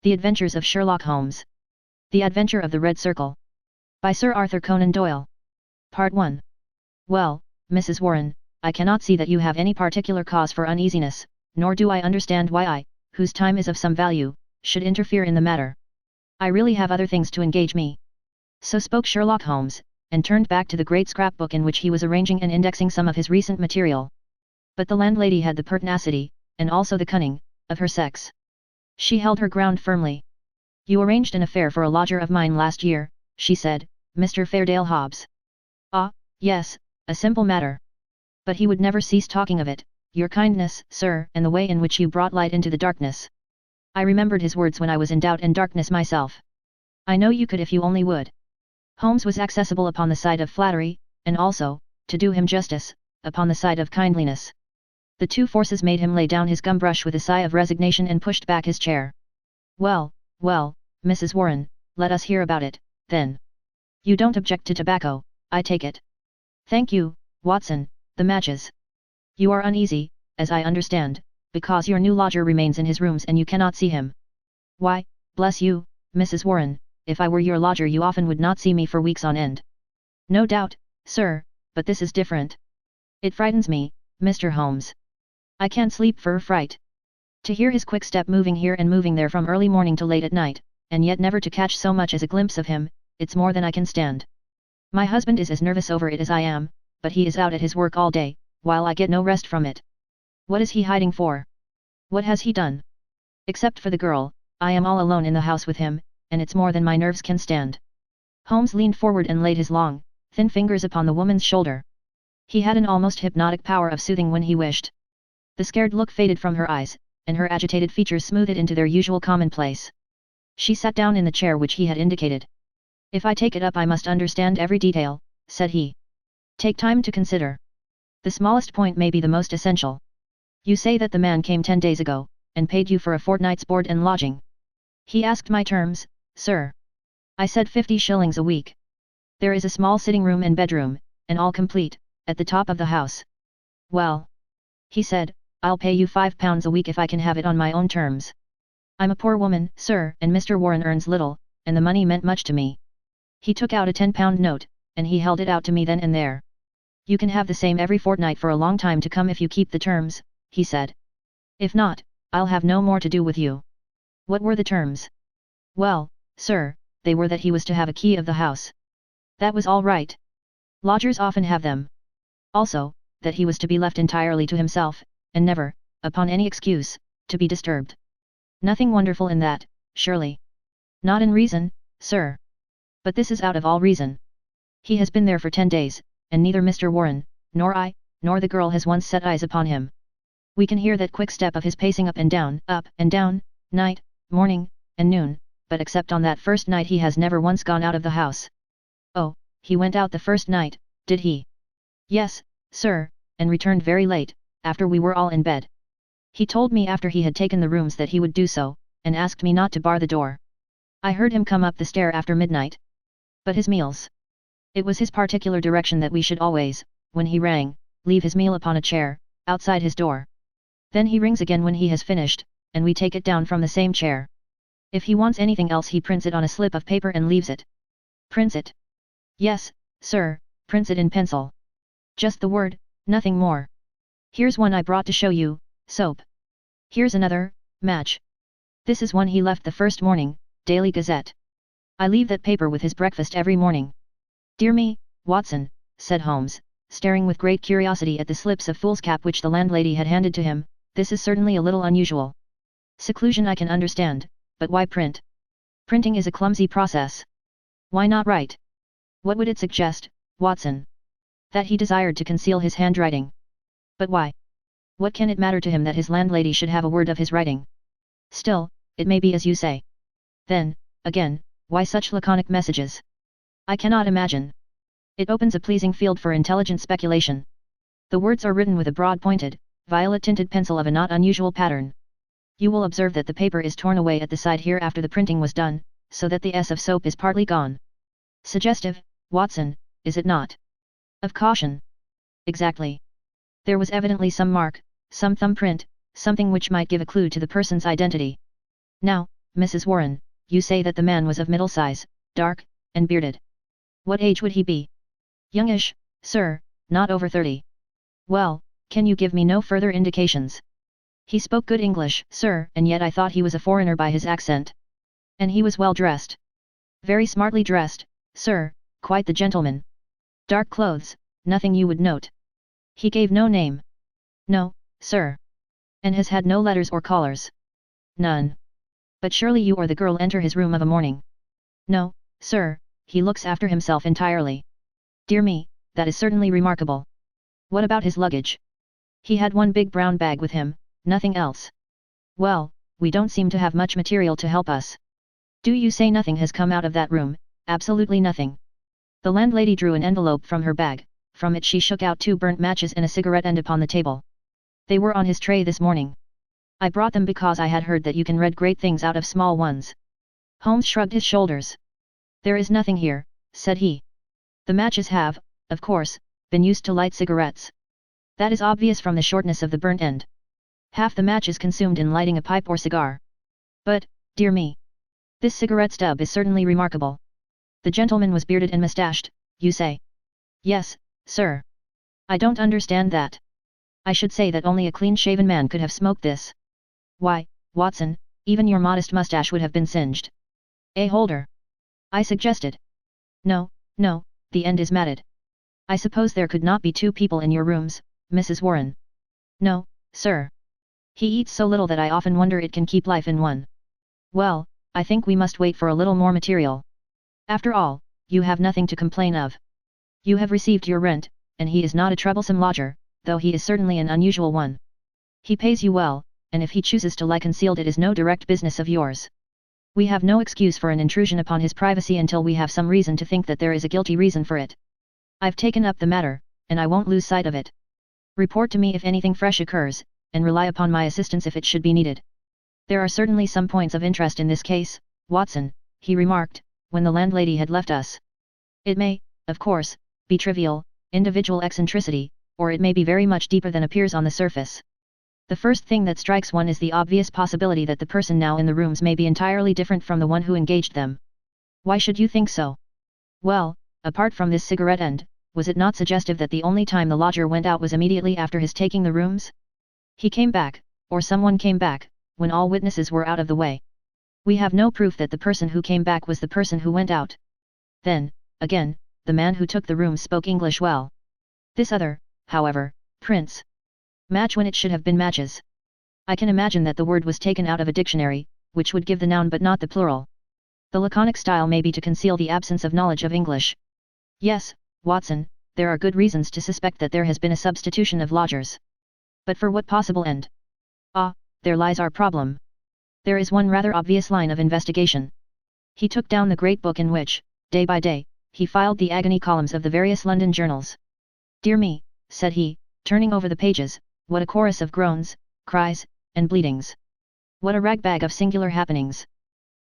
The Adventures of Sherlock Holmes. The Adventure of the Red Circle. By Sir Arthur Conan Doyle. Part 1. Well, Mrs. Warren, I cannot see that you have any particular cause for uneasiness, nor do I understand why I, whose time is of some value, should interfere in the matter. I really have other things to engage me. So spoke Sherlock Holmes, and turned back to the great scrapbook in which he was arranging and indexing some of his recent material. But the landlady had the pertinacity, and also the cunning, of her sex. She held her ground firmly. "You arranged an affair for a lodger of mine last year," she said, "Mr. Fairdale Hobbs." "Ah, yes, a simple matter. But he would never cease talking of it, your kindness, sir, and the way in which you brought light into the darkness. I remembered his words when I was in doubt and darkness myself. I know you could if you only would." Holmes was accessible upon the side of flattery, and also, to do him justice, upon the side of kindliness. The two forces made him lay down his gum brush with a sigh of resignation and pushed back his chair. "Well, well, Mrs. Warren, let us hear about it, then. You don't object to tobacco, I take it." "Thank you, Watson, the matches. You are uneasy, as I understand, because your new lodger remains in his rooms and you cannot see him. Why, bless you, Mrs. Warren, if I were your lodger you often would not see me for weeks on end." "No doubt, sir, but this is different. It frightens me, Mr. Holmes. I can't sleep for fright. To hear his quick step moving here and moving there from early morning to late at night, and yet never to catch so much as a glimpse of him, it's more than I can stand. My husband is as nervous over it as I am, but he is out at his work all day, while I get no rest from it. What is he hiding for? What has he done? Except for the girl, I am all alone in the house with him, and it's more than my nerves can stand." Holmes leaned forward and laid his long, thin fingers upon the woman's shoulder. He had an almost hypnotic power of soothing when he wished. The scared look faded from her eyes, and her agitated features smoothed into their usual commonplace. She sat down in the chair which he had indicated. "If I take it up I must understand every detail," said he. "Take time to consider. The smallest point may be the most essential. You say that the man came 10 days ago, and paid you for a fortnight's board and lodging. He asked my terms, sir. I said 50 shillings a week. There is a small sitting room and bedroom, and all complete, at the top of the house. Well, he said, I'll pay you £5 a week if I can have it on my own terms. I'm a poor woman, sir, and Mr. Warren earns little, and the money meant much to me. He took out a £10 note, and he held it out to me then and there. You can have the same every fortnight for a long time to come if you keep the terms, he said. If not, I'll have no more to do with you. What were the terms? Well, sir, they were that he was to have a key of the house. That was all right. Lodgers often have them. Also, that he was to be left entirely to himself, and never, upon any excuse, to be disturbed. Nothing wonderful in that, surely. Not in reason, sir. But this is out of all reason. He has been there for 10 days, and neither Mr. Warren, nor I, nor the girl has once set eyes upon him. We can hear that quick step of his pacing up and down, night, morning, and noon, but except on that first night he has never once gone out of the house." "Oh, he went out the first night, did he?" "Yes, sir, and returned very late, after we were all in bed. He told me after he had taken the rooms that he would do so, and asked me not to bar the door. I heard him come up the stair after midnight. But his meals. It was his particular direction that we should always, when he rang, leave his meal upon a chair, outside his door. Then he rings again when he has finished, and we take it down from the same chair. If he wants anything else he prints it on a slip of paper and leaves it." "Prints it?" "Yes, sir, prints it in pencil. Just the word, nothing more. Here's one I brought to show you, soap. Here's another, match. This is one he left the first morning, Daily Gazette. I leave that paper with his breakfast every morning." "Dear me, Watson," said Holmes, staring with great curiosity at the slips of foolscap which the landlady had handed to him, "this is certainly a little unusual. Seclusion I can understand, but why print? Printing is a clumsy process. Why not write? What would it suggest, Watson?" "That he desired to conceal his handwriting." "But why? What can it matter to him that his landlady should have a word of his writing? Still, it may be as you say. Then, again, why such laconic messages? I cannot imagine. It opens a pleasing field for intelligent speculation. The words are written with a broad-pointed, violet-tinted pencil of a not unusual pattern. You will observe that the paper is torn away at the side here after the printing was done, so that the S of soap is partly gone. Suggestive, Watson, is it not? Of caution. Exactly. There was evidently some mark, some thumbprint, something which might give a clue to the person's identity. Now, Mrs. Warren, you say that the man was of middle size, dark, and bearded. What age would he be? Youngish, sir, not over 30. Well, can you give me no further indications? He spoke good English, sir, and yet I thought he was a foreigner by his accent. And he was well dressed. Very smartly dressed, sir, quite the gentleman. Dark clothes, nothing you would note. He gave no name. No, sir. And has had no letters or callers. None. But surely you or the girl enter his room of a morning. No, sir, he looks after himself entirely. Dear me, that is certainly remarkable. What about his luggage? He had one big brown bag with him, nothing else. Well, we don't seem to have much material to help us. Do you say nothing has come out of that room? Absolutely nothing. The landlady drew an envelope from her bag, from it she shook out 2 burnt matches and a cigarette end upon the table. They were on his tray this morning. I brought them because I had heard that you can read great things out of small ones. Holmes shrugged his shoulders. There is nothing here, said he. The matches have, of course, been used to light cigarettes. That is obvious from the shortness of the burnt end. Half the match is consumed in lighting a pipe or cigar. But, dear me, this cigarette stub is certainly remarkable. The gentleman was bearded and moustached, you say? Yes, sir. I don't understand that. I should say that only a clean-shaven man could have smoked this. Why, Watson, even your modest moustache would have been singed. A holder. I suggested. No, no, the end is matted. I suppose there could not be 2 people in your rooms, Mrs. Warren. No, sir. He eats so little that I often wonder it can keep life in one. Well, I think we must wait for a little more material. After all, you have nothing to complain of. You have received your rent, and he is not a troublesome lodger, though he is certainly an unusual one. He pays you well, and if he chooses to lie concealed it is no direct business of yours. We have no excuse for an intrusion upon his privacy until we have some reason to think that there is a guilty reason for it. I've taken up the matter, and I won't lose sight of it. Report to me if anything fresh occurs, and rely upon my assistance if it should be needed. There are certainly some points of interest in this case, Watson, he remarked, when the landlady had left us. It may, of course, be trivial, individual eccentricity, or it may be very much deeper than appears on the surface. The first thing that strikes one is the obvious possibility that the person now in the rooms may be entirely different from the one who engaged them. Why should you think so? Well, apart from this cigarette end, was it not suggestive that the only time the lodger went out was immediately after his taking the rooms? He came back, or someone came back, when all witnesses were out of the way. We have no proof that the person who came back was the person who went out. Then, again, the man who took the rooms spoke English well. This other, however, Prince. Match when it should have been matches. I can imagine that the word was taken out of a dictionary, which would give the noun but not the plural. The laconic style may be to conceal the absence of knowledge of English. Yes, Watson, there are good reasons to suspect that there has been a substitution of lodgers. But for what possible end? Ah, there lies our problem. There is one rather obvious line of investigation. He took down the great book in which, day by day, he filed the agony columns of the various London journals. Dear me, said he, turning over the pages, what a chorus of groans, cries, and bleatings. What a ragbag of singular happenings.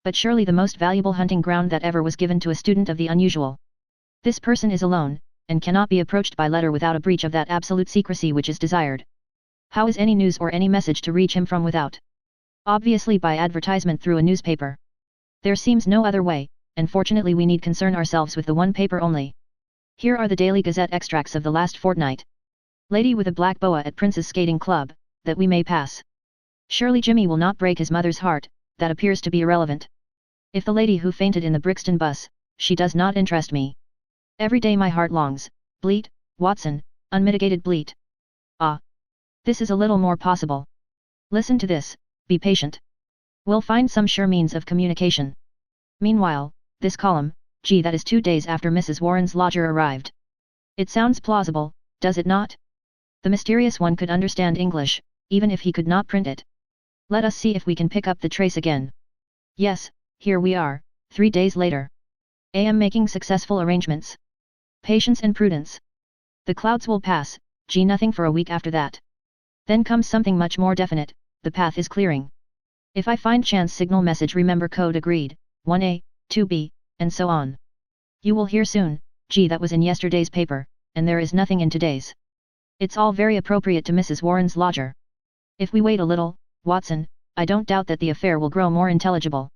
But surely the most valuable hunting ground that ever was given to a student of the unusual. This person is alone, and cannot be approached by letter without a breach of that absolute secrecy which is desired. How is any news or any message to reach him from without? Obviously by advertisement through a newspaper. There seems no other way, and fortunately we need concern ourselves with the one paper only. Here are the Daily Gazette extracts of the last fortnight. Lady with a black boa at Prince's skating club, that we may pass. Surely Jimmy will not break his mother's heart, that appears to be irrelevant. If the lady who fainted in the Brixton bus, she does not interest me. Every day my heart longs, bleat, Watson, unmitigated bleat. Ah! This is a little more possible. Listen to this, be patient. We'll find some sure means of communication. Meanwhile, this column, gee, that is 2 days after Mrs. Warren's lodger arrived. It sounds plausible, does it not? The mysterious one could understand English, even if he could not print it. Let us see if we can pick up the trace again. Yes, here we are, 3 days later. Am making successful arrangements. Patience and prudence. The clouds will pass, gee, nothing for a week after that. Then comes something much more definite, the path is clearing. If I find chance signal message, remember code agreed, 1A, 2B, and so on. You will hear soon, gee, that was in yesterday's paper, and there is nothing in today's. It's all very appropriate to Mrs. Warren's lodger. If we wait a little, Watson, I don't doubt that the affair will grow more intelligible.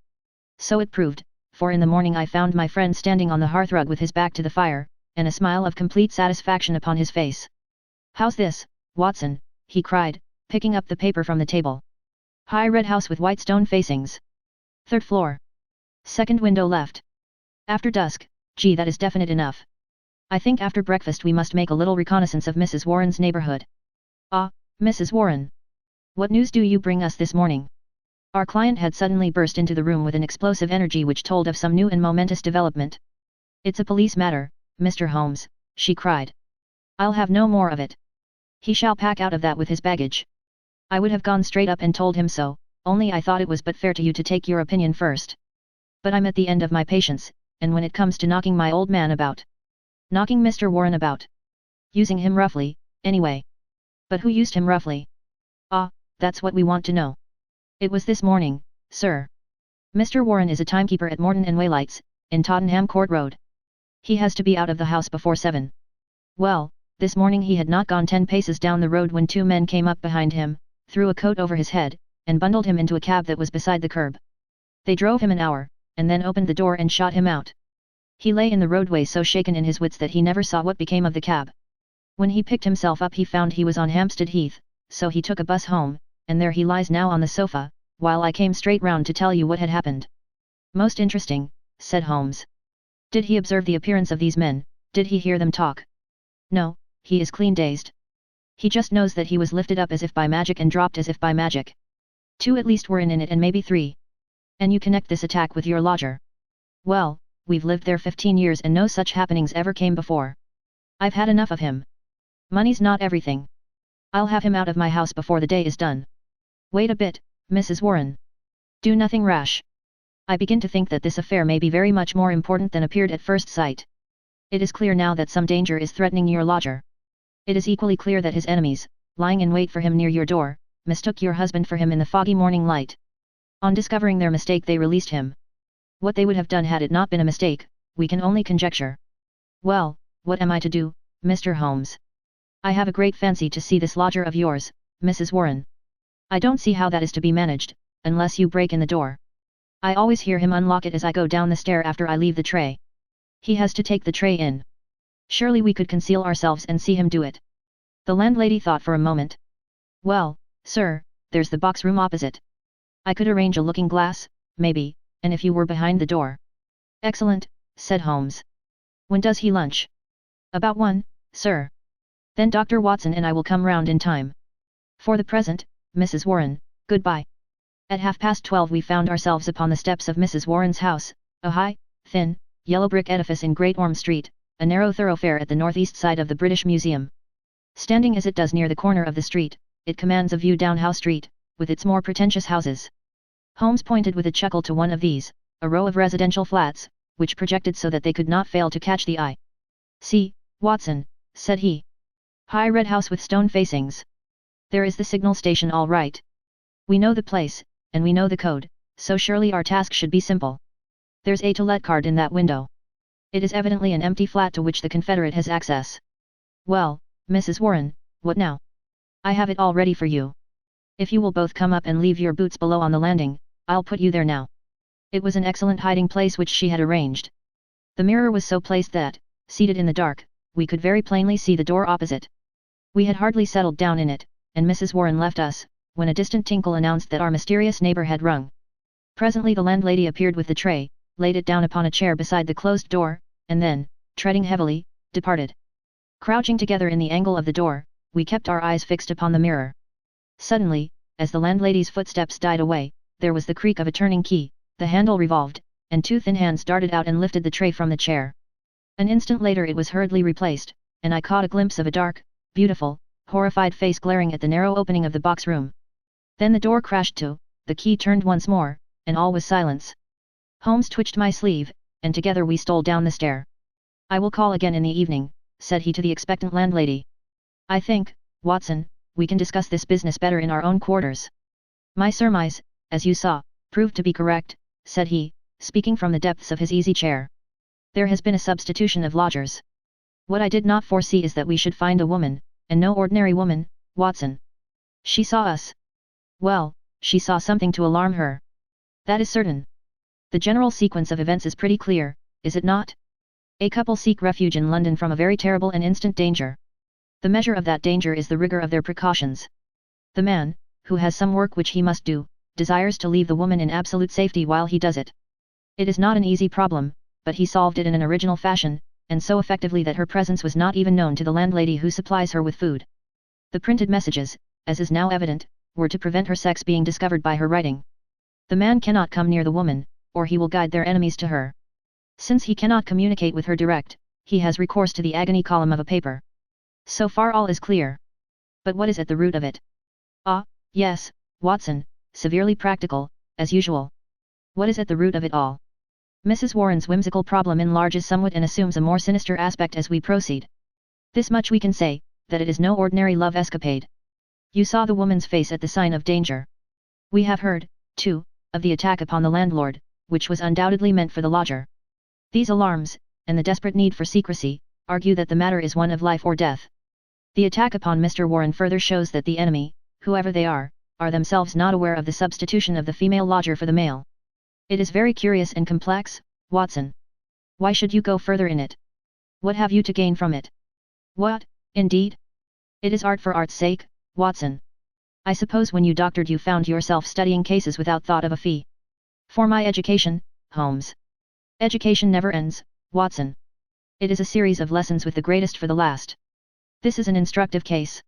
So it proved, for in the morning I found my friend standing on the hearthrug with his back to the fire, and a smile of complete satisfaction upon his face. "How's this, Watson?" he cried, picking up the paper from the table. "High red house with white stone facings. 3rd floor. Second window left. After dusk, gee, that is definite enough. I think after breakfast we must make a little reconnaissance of Mrs. Warren's neighborhood." "Ah, Mrs. Warren. What news do you bring us this morning?" Our client had suddenly burst into the room with an explosive energy which told of some new and momentous development. "It's a police matter, Mr. Holmes," she cried. "I'll have no more of it. He shall pack out of that with his baggage. I would have gone straight up and told him so, only I thought it was but fair to you to take your opinion first. But I'm at the end of my patience, and when it comes to knocking my old man about. Knocking Mr. Warren about. Using him roughly, anyway. But who used him roughly? Ah, that's what we want to know. It was this morning, sir. Mr. Warren is a timekeeper at Morton and Waylights, in Tottenham Court Road. He has to be out of the house before 7. Well, this morning he had not gone 10 paces down the road when 2 men came up behind him, threw a coat over his head, and bundled him into a cab that was beside the curb. They drove him an hour, and then opened the door and shot him out. He lay in the roadway so shaken in his wits that he never saw what became of the cab. When he picked himself up he found he was on Hampstead Heath, so he took a bus home, and there he lies now on the sofa, while I came straight round to tell you what had happened." "Most interesting," said Holmes. "Did he observe the appearance of these men? Did he hear them talk?" "No, he is clean dazed. He just knows that he was lifted up as if by magic and dropped as if by magic. 2 at least were in it and maybe 3. And you connect this attack with your lodger. Well, we've lived there 15 years and no such happenings ever came before. I've had enough of him. Money's not everything. I'll have him out of my house before the day is done. Wait a bit, Mrs. Warren. Do nothing rash. I begin to think that this affair may be very much more important than appeared at first sight. It is clear now that some danger is threatening your lodger. It is equally clear that his enemies, lying in wait for him near your door, mistook your husband for him in the foggy morning light. On discovering their mistake they released him. What they would have done had it not been a mistake, we can only conjecture. Well, what am I to do, Mr. Holmes? I have a great fancy to see this lodger of yours, Mrs. Warren. I don't see how that is to be managed, unless you break in the door. I always hear him unlock it as I go down the stair after I leave the tray. He has to take the tray in. Surely we could conceal ourselves and see him do it." The landlady thought for a moment. "Well, sir, there's the box room opposite. I could arrange a looking glass, maybe, and if you were behind the door." "Excellent," said Holmes. "When does he lunch?" "About 1, sir. Then Dr. Watson and I will come round in time. For the present, Mrs. Warren, goodbye." At 12:30 we found ourselves upon the steps of Mrs. Warren's house, a high, thin, yellow brick edifice in Great Orme Street, a narrow thoroughfare at the northeast side of the British Museum. Standing as it does near the corner of the street, it commands a view down Howe Street, with its more pretentious houses. Holmes pointed with a chuckle to one of these, a row of residential flats, which projected so that they could not fail to catch the eye. "See, Watson," said he. "High red house with stone facings. There is the signal station all right. We know the place, and we know the code, so surely our task should be simple. There's a to let card in that window. It is evidently an empty flat to which the Confederate has access. Well, Mrs. Warren, what now? I have it all ready for you. If you will both come up and leave your boots below on the landing, I'll put you there now." It was an excellent hiding place which she had arranged. The mirror was so placed that, seated in the dark, we could very plainly see the door opposite. We had hardly settled down in it, and Mrs. Warren left us, when a distant tinkle announced that our mysterious neighbor had rung. Presently the landlady appeared with the tray, laid it down upon a chair beside the closed door, and then, treading heavily, departed. Crouching together in the angle of the door, we kept our eyes fixed upon the mirror. Suddenly, as the landlady's footsteps died away, there was the creak of a turning key, the handle revolved, and 2 thin hands darted out and lifted the tray from the chair. An instant later it was hurriedly replaced, and I caught a glimpse of a dark, beautiful, horrified face glaring at the narrow opening of the box room. Then the door crashed to, the key turned once more, and all was silence. Holmes twitched my sleeve, and together we stole down the stair. "I will call again in the evening," said he to the expectant landlady. "I think, Watson, we can discuss this business better in our own quarters." "My surmise, as you saw, proved to be correct," said he, speaking from the depths of his easy chair. "There has been a substitution of lodgers. What I did not foresee is that we should find a woman, and no ordinary woman, Watson. She saw us. Well, she saw something to alarm her. That is certain. The general sequence of events is pretty clear, is it not? A couple seek refuge in London from a very terrible and instant danger. The measure of that danger is the rigor of their precautions. The man, who has some work which he must do, desires to leave the woman in absolute safety while he does it. It is not an easy problem, but he solved it in an original fashion, and so effectively that her presence was not even known to the landlady who supplies her with food. The printed messages, as is now evident, were to prevent her sex being discovered by her writing. The man cannot come near the woman, or he will guide their enemies to her. Since he cannot communicate with her direct, he has recourse to the agony column of a paper. So far all is clear. But what is at the root of it? Ah, yes, Watson, severely practical, as usual. What is at the root of it all? Mrs. Warren's whimsical problem enlarges somewhat and assumes a more sinister aspect as we proceed. This much we can say, that it is no ordinary love escapade. You saw the woman's face at the sign of danger. We have heard, too, of the attack upon the landlord, which was undoubtedly meant for the lodger. These alarms, and the desperate need for secrecy, argue that the matter is one of life or death. The attack upon Mr. Warren further shows that the enemy, whoever they are themselves not aware of the substitution of the female lodger for the male. It is very curious and complex, Watson. Why should you go further in it? What have you to gain from it? What, indeed? It is art for art's sake, Watson. I suppose when you doctored you found yourself studying cases without thought of a fee. For my education, Holmes. Education never ends, Watson. It is a series of lessons with the greatest for the last. This is an instructive case.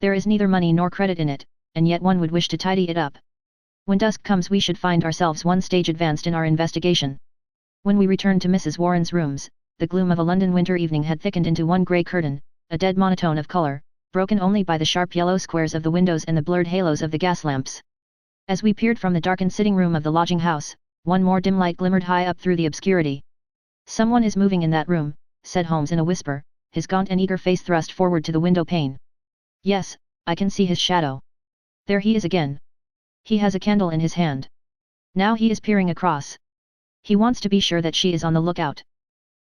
There is neither money nor credit in it, and yet one would wish to tidy it up. When dusk comes we should find ourselves one stage advanced in our investigation. When we returned to Mrs. Warren's rooms, the gloom of a London winter evening had thickened into one grey curtain, a dead monotone of colour, broken only by the sharp yellow squares of the windows and the blurred halos of the gas lamps. As we peered from the darkened sitting room of the lodging house, one more dim light glimmered high up through the obscurity. Someone is moving in that room, said Holmes in a whisper, his gaunt and eager face thrust forward to the window pane. Yes, I can see his shadow. There he is again. He has a candle in his hand. Now he is peering across. He wants to be sure that she is on the lookout.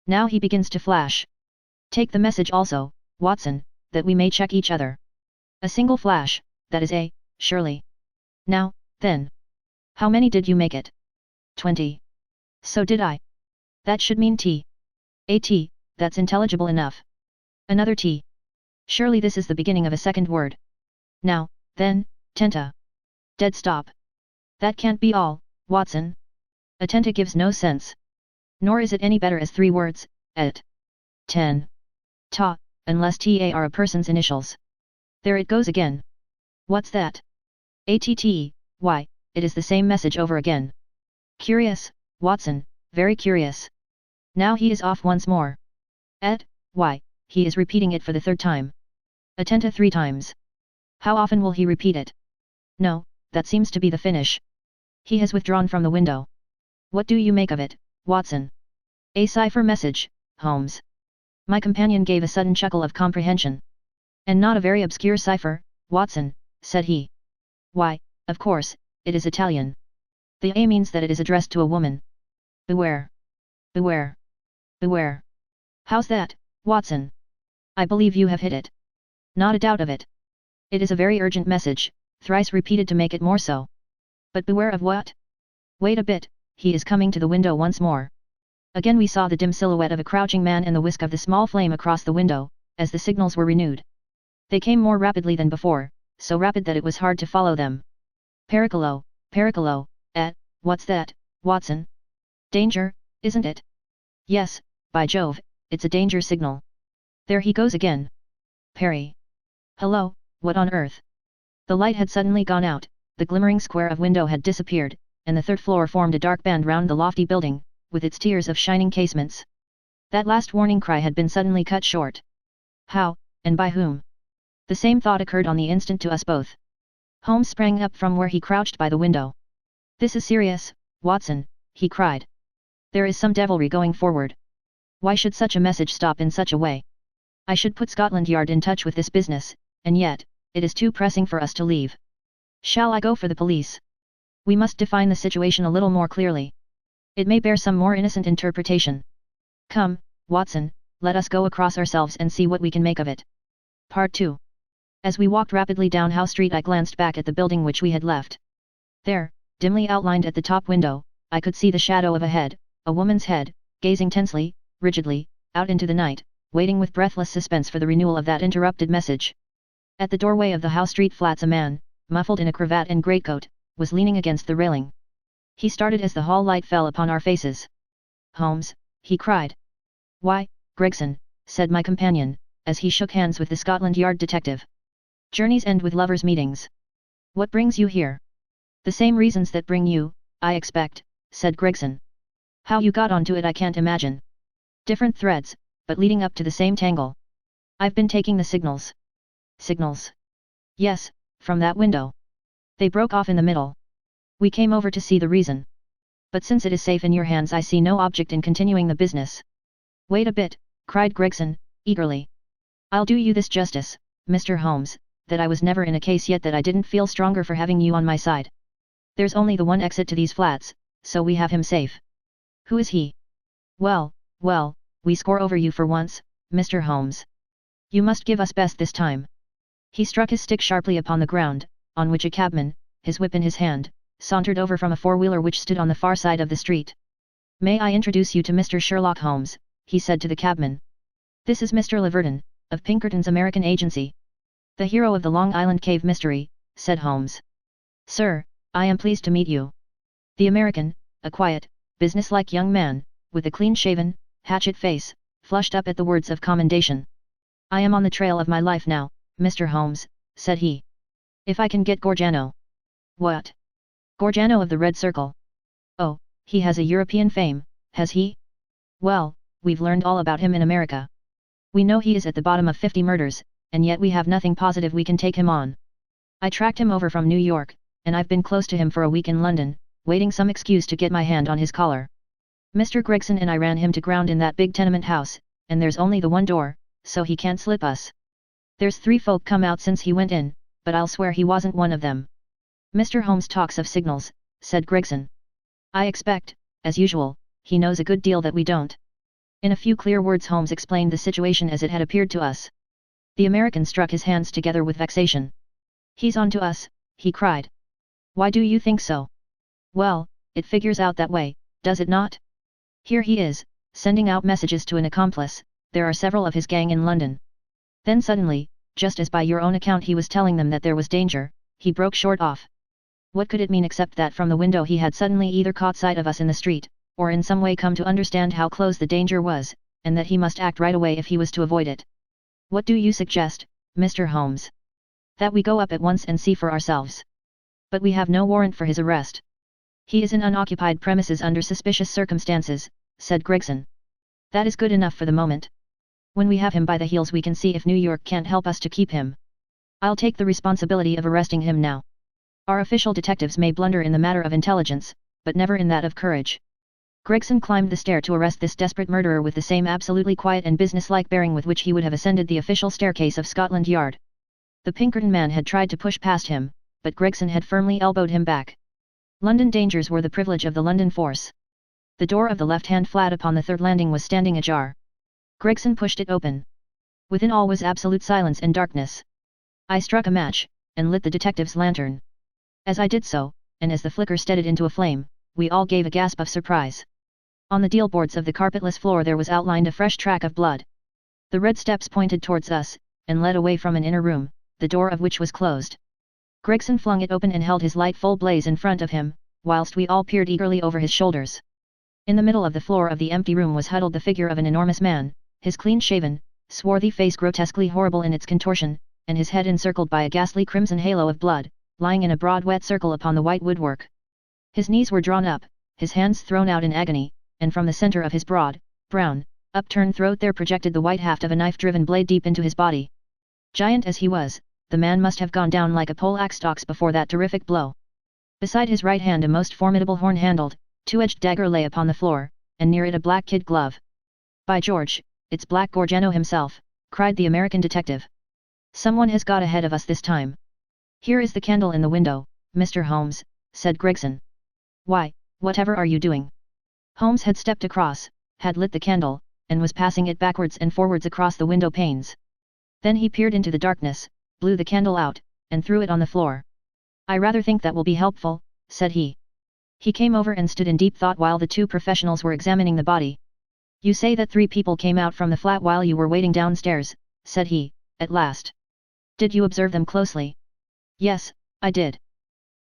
Now he begins to flash. Take the message also, Watson, that we may check each other. A single flash, that is surely. Now, then. How many did you make it? 20. So did I. That should mean T. A T, that's intelligible enough. Another T. Surely this is the beginning of a second word. Now, then, tenta. Dead stop. That can't be all, Watson. Attenta gives no sense. Nor is it any better as 3 words, et. 10. Ta, unless ta are a person's initials. There it goes again. What's that? ATTE, why, it is the same message over again. Curious, Watson, very curious. Now he is off once more. Et, why, he is repeating it for the 3rd time. Attenta 3 times. How often will he repeat it? No, that seems to be the finish. He has withdrawn from the window. What do you make of it, Watson? A cipher message, Holmes. My companion gave a sudden chuckle of comprehension. And not a very obscure cipher, Watson, said he. Why, of course, it is Italian. The A means that it is addressed to a woman. Beware. Beware. Beware. How's that, Watson? I believe you have hit it. Not a doubt of it. It is a very urgent message, thrice repeated to make it more so. But beware of what? Wait a bit, he is coming to the window once more. Again we saw the dim silhouette of a crouching man and the whisk of the small flame across the window, as the signals were renewed. They came more rapidly than before, so rapid that it was hard to follow them. Pericolo, pericolo, what's that, Watson? Danger, isn't it? Yes, by Jove, it's a danger signal. There he goes again. Perry. Hello, what on earth? The light had suddenly gone out, the glimmering square of window had disappeared, and the 3rd floor formed a dark band round the lofty building, with its tiers of shining casements. That last warning cry had been suddenly cut short. How, and by whom? The same thought occurred on the instant to us both. Holmes sprang up from where he crouched by the window. This is serious, Watson, he cried. There is some devilry going forward. Why should such a message stop in such a way? I should put Scotland Yard in touch with this business, and yet, it is too pressing for us to leave. Shall I go for the police? We must define the situation a little more clearly. It may bear some more innocent interpretation. Come, Watson, let us go across ourselves and see what we can make of it. Part 2. As we walked rapidly down Howe Street I glanced back at the building which we had left. There, dimly outlined at the top window, I could see the shadow of a head, a woman's head, gazing tensely, rigidly, out into the night, waiting with breathless suspense for the renewal of that interrupted message. At the doorway of the Howe Street flats a man, muffled in a cravat and greatcoat, was leaning against the railing. He started as the hall light fell upon our faces. "Holmes," he cried. "Why, Gregson," said my companion, as he shook hands with the Scotland Yard detective. "Journeys end with lovers' meetings. What brings you here?" "The same reasons that bring you, I expect," said Gregson. "How you got onto it I can't imagine. Different threads, but leading up to the same tangle. I've been taking the signals." "Signals?" "Yes, from that window. They broke off in the middle. We came over to see the reason. But since it is safe in your hands I see no object in continuing the business." "Wait a bit," cried Gregson, eagerly. "I'll do you this justice, Mr. Holmes, that I was never in a case yet that I didn't feel stronger for having you on my side. There's only the one exit to these flats, so we have him safe." "Who is he?" Well, we score over you for once, Mr. Holmes. You must give us best this time." He struck his stick sharply upon the ground, on which a cabman, his whip in his hand, sauntered over from a four-wheeler which stood on the far side of the street. "May I introduce you to Mr. Sherlock Holmes," he said to the cabman. "This is Mr. Laverton, of Pinkerton's American agency." "The hero of the Long Island Cave mystery," said Holmes. "Sir, I am pleased to meet you." The American, a quiet, businesslike young man, with a clean-shaven, hatchet face, flushed up at the words of commendation. "I am on the trail of my life now, Mr. Holmes," said he. "If I can get Gorgiano." "What? Gorgiano of the Red Circle? Oh, he has a European fame, has he? Well, we've learned all about him in America. We know he is at the bottom of 50 murders, and yet we have nothing positive we can take him on. I tracked him over from New York, and I've been close to him for a week in London, waiting some excuse to get my hand on his collar. Mr. Gregson and I ran him to ground in that big tenement house, and there's only the one door, so he can't slip us. There's 3 folk come out since he went in, but I'll swear he wasn't one of them." "Mr. Holmes talks of signals," said Gregson. "I expect, as usual, he knows a good deal that we don't." In a few clear words Holmes explained the situation as it had appeared to us. The American struck his hands together with vexation. "He's on to us," he cried. "Why do you think so?" "Well, it figures out that way, does it not? Here he is, sending out messages to an accomplice, there are several of his gang in London. Then suddenly, just as by your own account he was telling them that there was danger, he broke short off. What could it mean except that from the window he had suddenly either caught sight of us in the street, or in some way come to understand how close the danger was, and that he must act right away if he was to avoid it. What do you suggest, Mr. Holmes?" "That we go up at once and see for ourselves." "But we have no warrant for his arrest." "He is in unoccupied premises under suspicious circumstances," said Gregson. "That is good enough for the moment. When we have him by the heels we can see if New York can't help us to keep him. I'll take the responsibility of arresting him now. Our official detectives may blunder in the matter of intelligence, but never in that of courage." Gregson climbed the stair to arrest this desperate murderer with the same absolutely quiet and businesslike bearing with which he would have ascended the official staircase of Scotland Yard. The Pinkerton man had tried to push past him, but Gregson had firmly elbowed him back. London dangers were the privilege of the London force. The door of the left-hand flat upon the third landing was standing ajar. Gregson pushed it open. Within all was absolute silence and darkness. I struck a match, and lit the detective's lantern. As I did so, and as the flicker steadied into a flame, we all gave a gasp of surprise. On the deal boards of the carpetless floor there was outlined a fresh track of blood. The red steps pointed towards us, and led away from an inner room, the door of which was closed. Gregson flung it open and held his light full blaze in front of him, whilst we all peered eagerly over his shoulders. In the middle of the floor of the empty room was huddled the figure of an enormous man, his clean-shaven, swarthy face grotesquely horrible in its contortion, and his head encircled by a ghastly crimson halo of blood, lying in a broad wet circle upon the white woodwork. His knees were drawn up, his hands thrown out in agony, and from the center of his broad, brown, upturned throat there projected the white haft of a knife-driven blade deep into his body. Giant as he was, the man must have gone down like a pole-axe stalks before that terrific blow. Beside his right hand a most formidable horn-handled, two-edged dagger lay upon the floor, and near it a black kid glove. "By George, it's Black Gorgiano himself," cried the American detective. "Someone has got ahead of us this time." "Here is the candle in the window, Mr. Holmes," said Gregson. "Why, whatever are you doing?" Holmes had stepped across, had lit the candle, and was passing it backwards and forwards across the window panes. Then he peered into the darkness, blew the candle out, and threw it on the floor. "I rather think that will be helpful," said he. He came over and stood in deep thought while the two professionals were examining the body. You say that 3 people came out from the flat while you were waiting downstairs, said he, at last. Did you observe them closely? Yes, I did.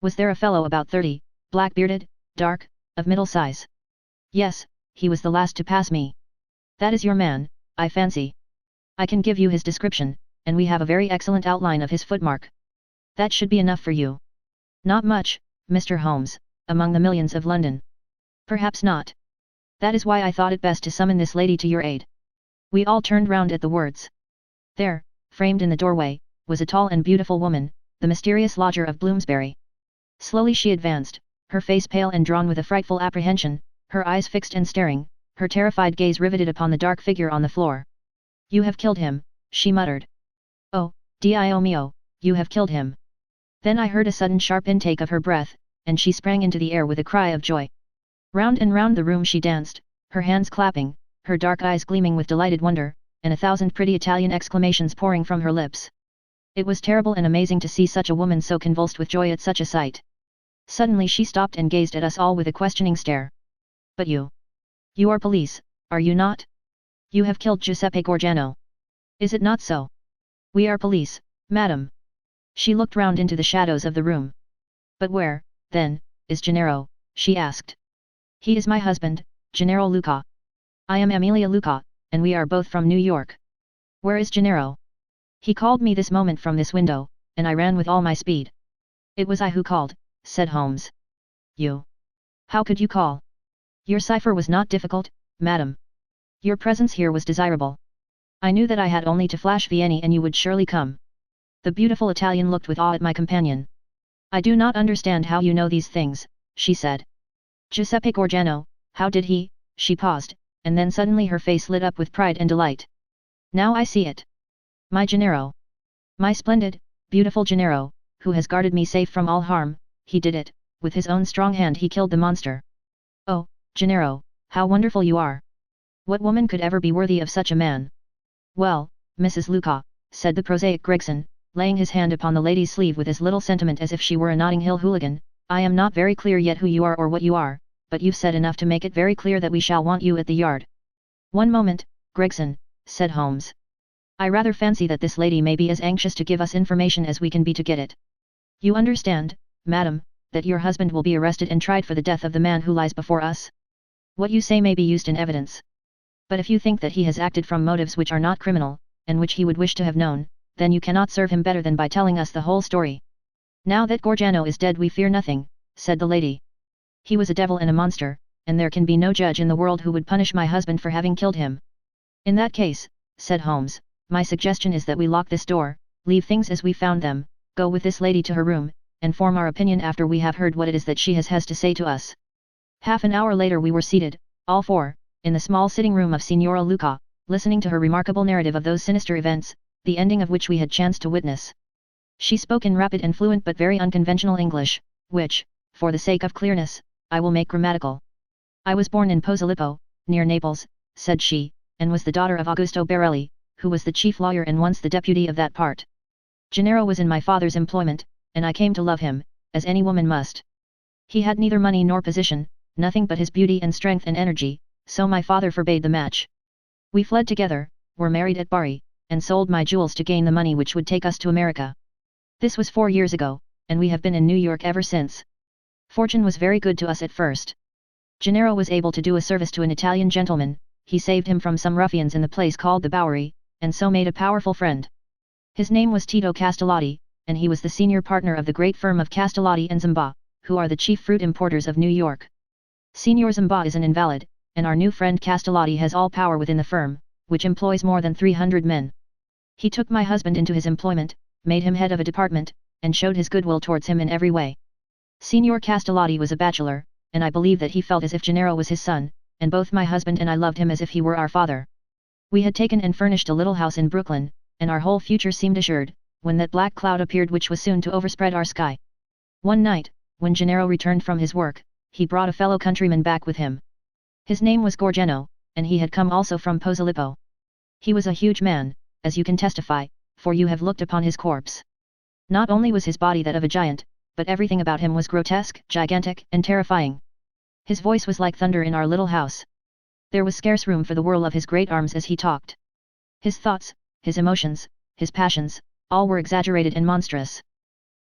Was there a fellow about 30, black-bearded, dark, of middle size? Yes, he was the last to pass me. That is your man, I fancy. I can give you his description, and we have a very excellent outline of his footmark. That should be enough for you. Not much, Mr. Holmes, among the millions of London. Perhaps not. That is why I thought it best to summon this lady to your aid. We all turned round at the words. There, framed in the doorway, was a tall and beautiful woman, the mysterious lodger of Bloomsbury. Slowly she advanced, her face pale and drawn with a frightful apprehension, her eyes fixed and staring, her terrified gaze riveted upon the dark figure on the floor. You have killed him, she muttered. Oh, Dio mio, you have killed him. Then I heard a sudden sharp intake of her breath, and she sprang into the air with a cry of joy. Round and round the room she danced, her hands clapping, her dark eyes gleaming with delighted wonder, and 1,000 pretty Italian exclamations pouring from her lips. It was terrible and amazing to see such a woman so convulsed with joy at such a sight. Suddenly she stopped and gazed at us all with a questioning stare. But you are police, are you not? You have killed Giuseppe Gorgiano. Is it not so? We are police, madam. She looked round into the shadows of the room. But where, then, is Gennaro? She asked. He is my husband, Gennaro Luca. I am Amelia Luca, and we are both from New York. Where is Gennaro? He called me this moment from this window, and I ran with all my speed. It was I who called, said Holmes. You? How could you call? Your cipher was not difficult, madam. Your presence here was desirable. I knew that I had only to flash Vianney and you would surely come. The beautiful Italian looked with awe at my companion. I do not understand how you know these things, she said. Giuseppe Gorgiano, how did he? She paused, and then suddenly her face lit up with pride and delight. Now I see it. My Gennaro. My splendid, beautiful Gennaro, who has guarded me safe from all harm, he did it, with his own strong hand he killed the monster. Oh, Gennaro, how wonderful you are! What woman could ever be worthy of such a man? Well, Mrs. Luca, said the prosaic Gregson, laying his hand upon the lady's sleeve with as little sentiment as if she were a Notting Hill hooligan, I am not very clear yet who you are or what you are, but you've said enough to make it very clear that we shall want you at the Yard. One moment, Gregson, said Holmes. I rather fancy that this lady may be as anxious to give us information as we can be to get it. You understand, madam, that your husband will be arrested and tried for the death of the man who lies before us? What you say may be used in evidence. But if you think that he has acted from motives which are not criminal, and which he would wish to have known, then you cannot serve him better than by telling us the whole story. Now that Gorgiano is dead we fear nothing, said the lady. He was a devil and a monster, and there can be no judge in the world who would punish my husband for having killed him. In that case, said Holmes, my suggestion is that we lock this door, leave things as we found them, go with this lady to her room, and form our opinion after we have heard what it is that she has to say to us. Half an hour later we were seated, all four, in the small sitting room of Signora Luca, listening to her remarkable narrative of those sinister events, the ending of which we had chanced to witness. She spoke in rapid and fluent but very unconventional English, which, for the sake of clearness, I will make grammatical. I was born in Posillipo, near Naples, said she, and was the daughter of Augusto Barelli, who was the chief lawyer and once the deputy of that part. Gennaro was in my father's employment, and I came to love him, as any woman must. He had neither money nor position, nothing but his beauty and strength and energy, so my father forbade the match. We fled together, were married at Bari, and sold my jewels to gain the money which would take us to America. This was 4 years ago, and we have been in New York ever since. Fortune was very good to us at first. Gennaro was able to do a service to an Italian gentleman, he saved him from some ruffians in the place called the Bowery, and so made a powerful friend. His name was Tito Castellotti, and he was the senior partner of the great firm of Castellotti and Zamba, who are the chief fruit importers of New York. Signor Zamba is an invalid, and our new friend Castellotti has all power within the firm, which employs more than 300 men. He took my husband into his employment, made him head of a department, and showed his goodwill towards him in every way. Signor Castellotti was a bachelor, and I believe that he felt as if Gennaro was his son, and both my husband and I loved him as if he were our father. We had taken and furnished a little house in Brooklyn, and our whole future seemed assured, when that black cloud appeared which was soon to overspread our sky. One night, when Gennaro returned from his work, he brought a fellow countryman back with him. His name was Gorgiano, and he had come also from Posillipo. He was a huge man, as you can testify, for you have looked upon his corpse. Not only was his body that of a giant, but everything about him was grotesque, gigantic, and terrifying. His voice was like thunder in our little house. There was scarce room for the whirl of his great arms as he talked. His thoughts, his emotions, his passions, all were exaggerated and monstrous.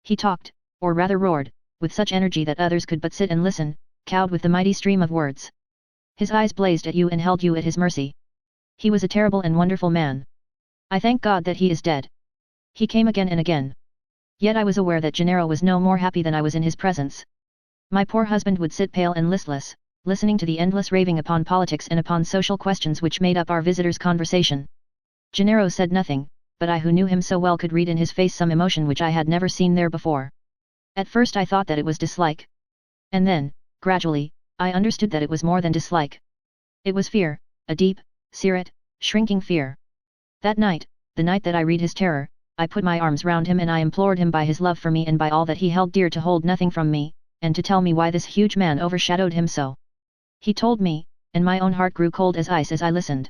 He talked, or rather roared, with such energy that others could but sit and listen, cowed with the mighty stream of words. His eyes blazed at you and held you at his mercy. He was a terrible and wonderful man. I thank God that he is dead. He came again and again. Yet I was aware that Gennaro was no more happy than I was in his presence. My poor husband would sit pale and listless, listening to the endless raving upon politics and upon social questions which made up our visitors' conversation. Gennaro said nothing, but I who knew him so well could read in his face some emotion which I had never seen there before. At first I thought that it was dislike. And then, gradually, I understood that it was more than dislike. It was fear, a deep, seared, shrinking fear. That night, the night that I read his terror, I put my arms round him and I implored him by his love for me and by all that he held dear to hold nothing from me, and to tell me why this huge man overshadowed him so. He told me, and my own heart grew cold as ice as I listened.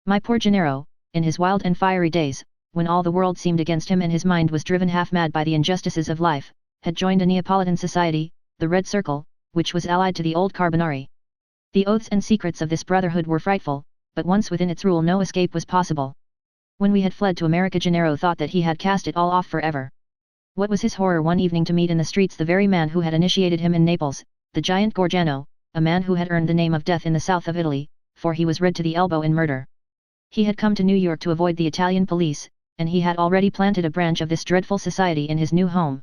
My poor Gennaro, in his wild and fiery days, when all the world seemed against him and his mind was driven half mad by the injustices of life, had joined a Neapolitan society, the Red Circle, which was allied to the old Carbonari. The oaths and secrets of this brotherhood were frightful, but once within its rule no escape was possible. When we had fled to America, Gennaro thought that he had cast it all off forever. What was his horror one evening to meet in the streets the very man who had initiated him in Naples, the giant Gorgiano, a man who had earned the name of death in the south of Italy, for he was red to the elbow in murder. He had come to New York to avoid the Italian police, and he had already planted a branch of this dreadful society in his new home.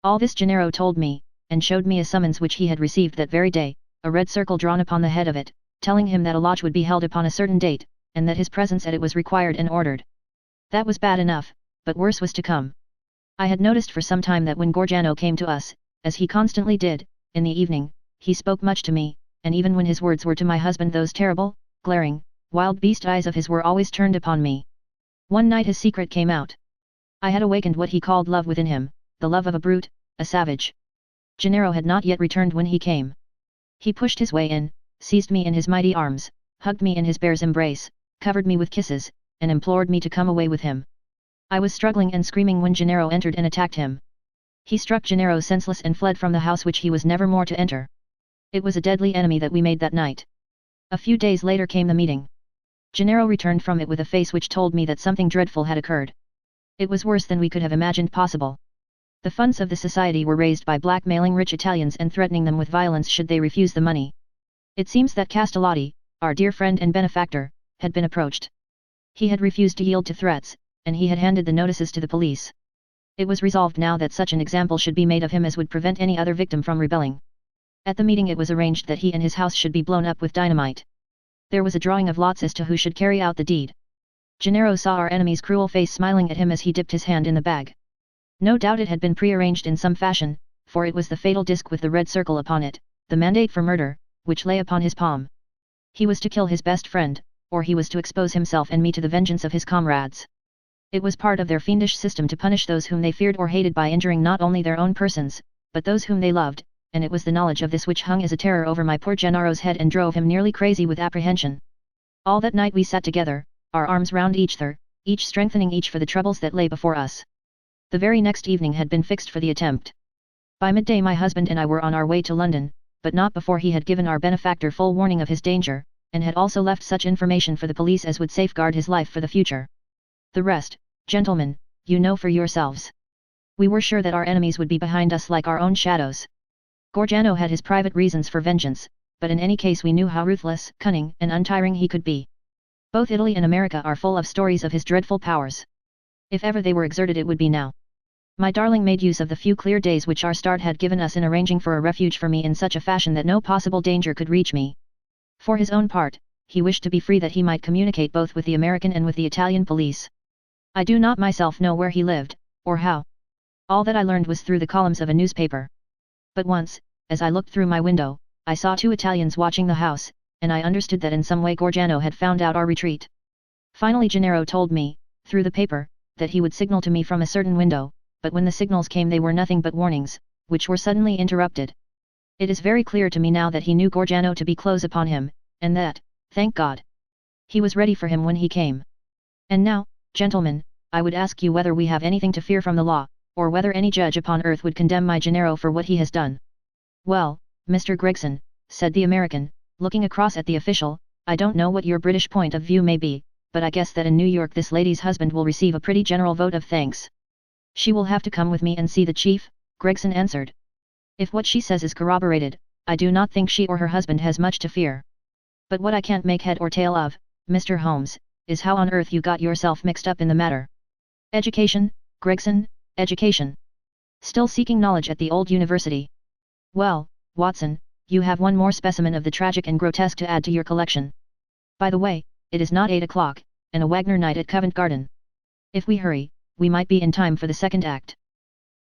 All this Gennaro told me, and showed me a summons which he had received that very day, a red circle drawn upon the head of it, telling him that a lodge would be held upon a certain date, and that his presence at it was required and ordered. That was bad enough, but worse was to come. I had noticed for some time that when Gorgiano came to us, as he constantly did, in the evening, he spoke much to me, and even when his words were to my husband those terrible, glaring, wild beast eyes of his were always turned upon me. One night his secret came out. I had awakened what he called love within him, the love of a brute, a savage. Gennaro had not yet returned when he came. He pushed his way in, seized me in his mighty arms, hugged me in his bear's embrace, covered me with kisses, and implored me to come away with him. I was struggling and screaming when Gennaro entered and attacked him. He struck Gennaro senseless and fled from the house which he was never more to enter. It was a deadly enemy that we made that night. A few days later came the meeting. Gennaro returned from it with a face which told me that something dreadful had occurred. It was worse than we could have imagined possible. The funds of the society were raised by blackmailing rich Italians and threatening them with violence should they refuse the money. It seems that Castellotti, our dear friend and benefactor, had been approached. He had refused to yield to threats, and he had handed the notices to the police. It was resolved now that such an example should be made of him as would prevent any other victim from rebelling. At the meeting it was arranged that he and his house should be blown up with dynamite. There was a drawing of lots as to who should carry out the deed. Gennaro saw our enemy's cruel face smiling at him as he dipped his hand in the bag. No doubt it had been prearranged in some fashion, for it was the fatal disc with the red circle upon it, the mandate for murder, which lay upon his palm. He was to kill his best friend, or he was to expose himself and me to the vengeance of his comrades. It was part of their fiendish system to punish those whom they feared or hated by injuring not only their own persons, but those whom they loved, and it was the knowledge of this which hung as a terror over my poor Gennaro's head and drove him nearly crazy with apprehension. All that night we sat together, our arms round each other, each strengthening each for the troubles that lay before us. The very next evening had been fixed for the attempt. By midday my husband and I were on our way to London, but not before he had given our benefactor full warning of his danger, and had also left such information for the police as would safeguard his life for the future. The rest, gentlemen, you know for yourselves. We were sure that our enemies would be behind us like our own shadows. Gorgiano had his private reasons for vengeance, but in any case we knew how ruthless, cunning, and untiring he could be. Both Italy and America are full of stories of his dreadful powers. If ever they were exerted it would be now. My darling made use of the few clear days which our start had given us in arranging for a refuge for me in such a fashion that no possible danger could reach me. For his own part, he wished to be free that he might communicate both with the American and with the Italian police. I do not myself know where he lived, or how. All that I learned was through the columns of a newspaper. But once, as I looked through my window, I saw two Italians watching the house, and I understood that in some way Gorgiano had found out our retreat. Finally Gennaro told me, through the paper, that he would signal to me from a certain window, but when the signals came they were nothing but warnings, which were suddenly interrupted. It is very clear to me now that he knew Gorgiano to be close upon him, and that, thank God, he was ready for him when he came. And now, gentlemen, I would ask you whether we have anything to fear from the law, or whether any judge upon earth would condemn my Gennaro for what he has done. Well, Mr. Gregson, said the American, looking across at the official, I don't know what your British point of view may be, but I guess that in New York this lady's husband will receive a pretty general vote of thanks. She will have to come with me and see the chief, Gregson answered. If what she says is corroborated, I do not think she or her husband has much to fear. But what I can't make head or tail of, Mr. Holmes, is how on earth you got yourself mixed up in the matter. Education, Gregson, education. Still seeking knowledge at the old university. Well, Watson, you have one more specimen of the tragic and grotesque to add to your collection. By the way, it is not 8 o'clock, and a Wagner night at Covent Garden. If we hurry, we might be in time for the second act.